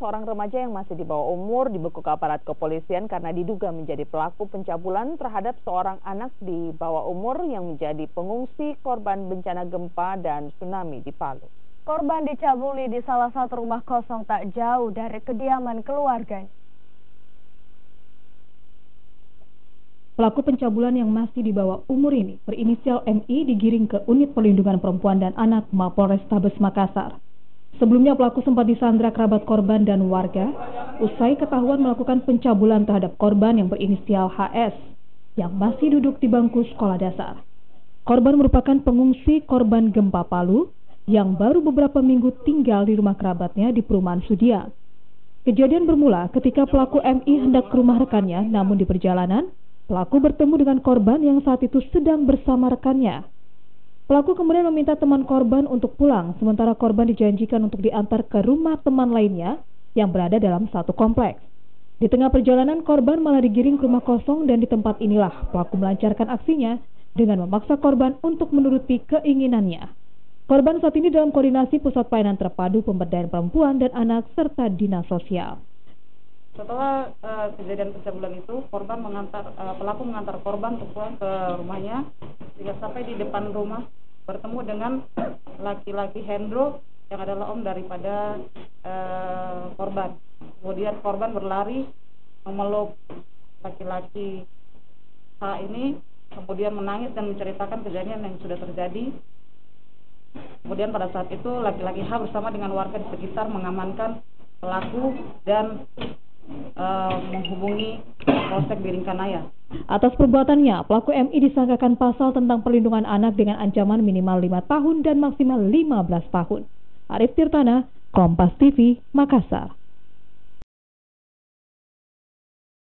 seorang remaja yang masih di bawah umur dibekuk aparat kepolisian karena diduga menjadi pelaku pencabulan terhadap seorang anak di bawah umur yang menjadi pengungsi korban bencana gempa dan tsunami di Palu. Korban dicabuli di salah satu rumah kosong tak jauh dari kediaman keluarganya. Pelaku pencabulan yang masih di bawah umur ini berinisial MI digiring ke Unit Perlindungan Perempuan dan Anak Mapolrestabes Makassar. Sebelumnya pelaku sempat disandra kerabat korban dan warga usai ketahuan melakukan pencabulan terhadap korban yang berinisial HS yang masih duduk di bangku sekolah dasar. Korban merupakan pengungsi korban gempa Palu yang baru beberapa minggu tinggal di rumah kerabatnya di Perumahan Sudia. Kejadian bermula ketika pelaku MI hendak ke rumah rekannya, namun di perjalanan pelaku bertemu dengan korban yang saat itu sedang bersama rekannya. Pelaku kemudian meminta teman korban untuk pulang, sementara korban dijanjikan untuk diantar ke rumah teman lainnya yang berada dalam satu kompleks. Di tengah perjalanan, korban malah digiring ke rumah kosong dan di tempat inilah pelaku melancarkan aksinya dengan memaksa korban untuk menuruti keinginannya. Korban saat ini dalam koordinasi Pusat Pelayanan Terpadu Pemberdayaan Perempuan dan Anak serta Dinas Sosial. Setelah kejadian pencabulan itu, pelaku mengantar korban untuk pulang ke rumahnya. Jika sampai di depan rumah, bertemu dengan laki-laki Hendro yang adalah om daripada korban. Kemudian korban berlari memeluk laki-laki H ini, kemudian menangis dan menceritakan kejadian yang sudah terjadi. Kemudian pada saat itu laki-laki H bersama dengan warga di sekitar mengamankan pelaku dan menghubungi Polsek Biringkanaya. Atas perbuatannya, pelaku MI disangkakan pasal tentang perlindungan anak dengan ancaman minimal 5 tahun dan maksimal 15 tahun. Arif Tirtana, Kompas TV, Makassar.